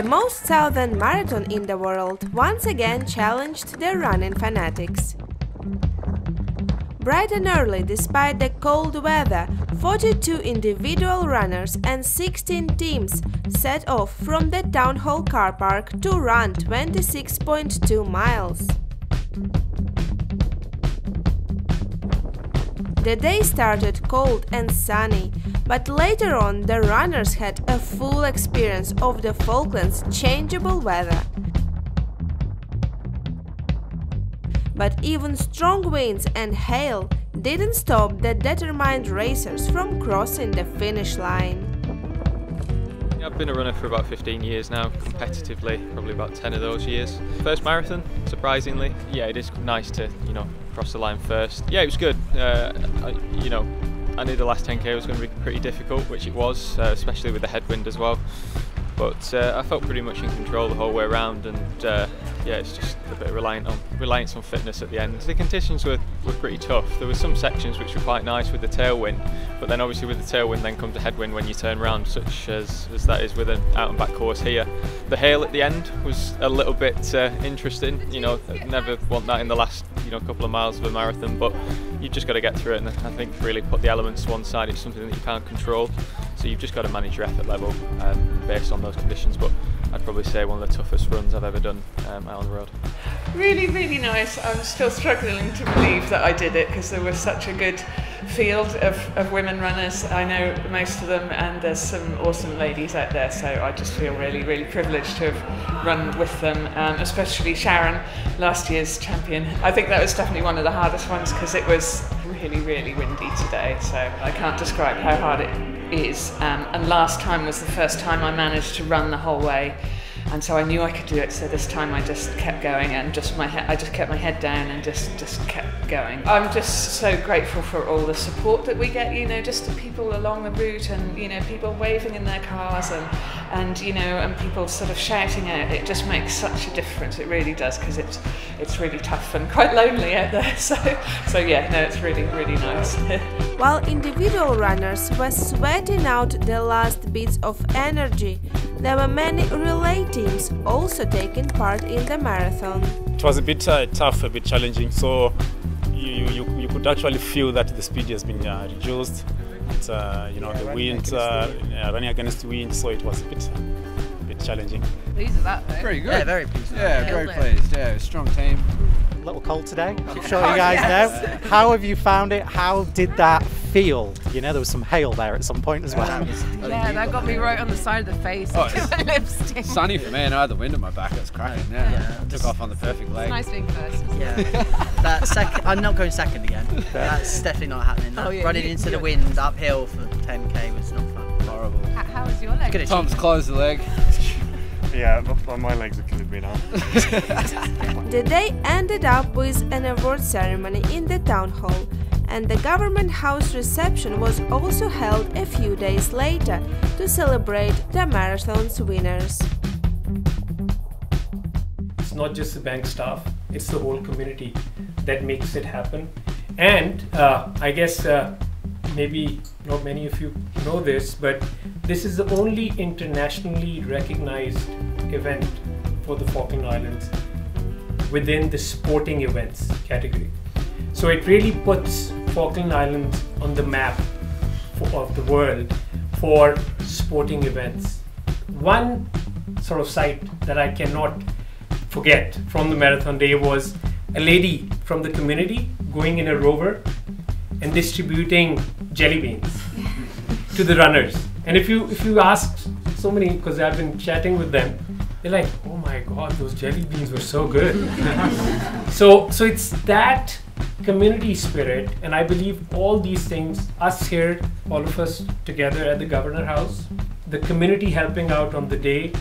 The most southern marathon in the world once again challenged the running fanatics. Bright and early, despite the cold weather, 42 individual runners and 16 teams set off from the town hall car park to run 26.2 miles. The day started cold and sunny, but later on the runners had a full experience of the Falklands' changeable weather. But even strong winds and hail didn't stop the determined racers from crossing the finish line. I've been a runner for about 15 years now, competitively, probably about 10 of those years. First marathon, surprisingly. Yeah, it is nice to, cross the line first. Yeah, it was good. I knew the last 10k was going to be pretty difficult, which it was, especially with the headwind as well. But I felt pretty much in control the whole way around, and yeah, it's just a bit of reliance on fitness at the end. The conditions were pretty tough. There were some sections which were quite nice with the tailwind, but then obviously with the tailwind then comes the headwind when you turn around, such as that is with an out and back course here. The hail at the end was a little bit interesting. Never want that in the last couple of miles of a marathon, but you've just got to get through it, and I think really put the elements to one side. It's something that you can't control, so you've just got to manage your effort level based on those conditions. But I'd probably say one of the toughest runs I've ever done out on the road. Really, really nice. I'm still struggling to believe that I did it, because there was such a good field of women runners. I know most of them, and there's some awesome ladies out there, so I just feel really, really privileged to have run with them, especially Sharon, last year's champion. I think that was definitely one of the hardest ones, because it was really, really windy today, so I can't describe how hard it is. And last time was the first time I managed to run the whole way, and so I knew I could do it. So this time I just kept going, and I just kept my head down and just kept going. I'm just so grateful for all the support that we get. Just the people along the route, and people waving in their cars, and people sort of shouting out. It just makes such a difference. It really does, because it's really tough and quite lonely out there. So yeah, no, it's really, really nice. While individual runners were sweating out the last bits of energy, there were many relay teams also taking part in the marathon. It was a bit tough, a bit challenging, so you could actually feel that the speed has been reduced. It's, the wind, running against the wind, so it was a bit challenging. Pleased with that, though. Pretty good. Yeah, very pleased. Yeah, very pleased. Yeah, strong team. A little cold today, I'm sure you guys know. How have you found it? How did that feel? There was some hail there at some point as well. Yeah, that got me right on the side of the face. Oh, my lipstick. Sunny for me, and I had the wind at my back. It was cracking. Yeah. Took off on the perfect leg. It's nice being first. Yeah. I'm not going second again. That's definitely not happening. Running into the wind uphill for 10k was not fun. Horrible. How was your leg? Tom's closed the leg. Yeah, my legs are killing me now. The day ended up with an award ceremony in the town hall, and the government house reception was also held a few days later to celebrate the marathon's winners. It's not just the bank staff, it's the whole community that makes it happen. And I guess maybe not many of you know this, but this is the only internationally recognized event for the Falkland Islands within the sporting events category. So it really puts Falkland Islands on the map of the world for sporting events. One sort of sight that I cannot forget from the marathon day was a lady from the community going in a rover and distributing jelly beans to the runners. And if you ask so many, because I've been chatting with them, they're like, oh my god, those jelly beans were so good. so it's that community spirit, and I believe all these things, us here, all of us together at the Governor House, the community helping out on the day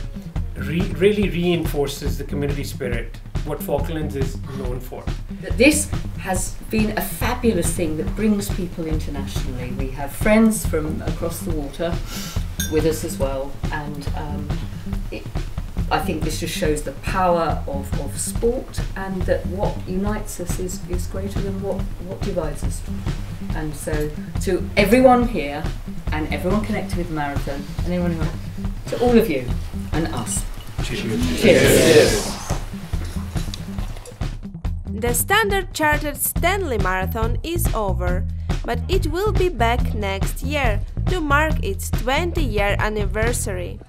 really reinforces the community spirit, what Falklands is known for. This has been a fabulous thing that brings people internationally. We have friends from across the water with us as well, and I think this just shows the power of sport, and that what unites us is greater than what divides us. And so to everyone here and everyone connected with the marathon and everyone to all of you and us, Cheers. The Standard Chartered Stanley Marathon is over, but it will be back next year to mark its 20-year anniversary.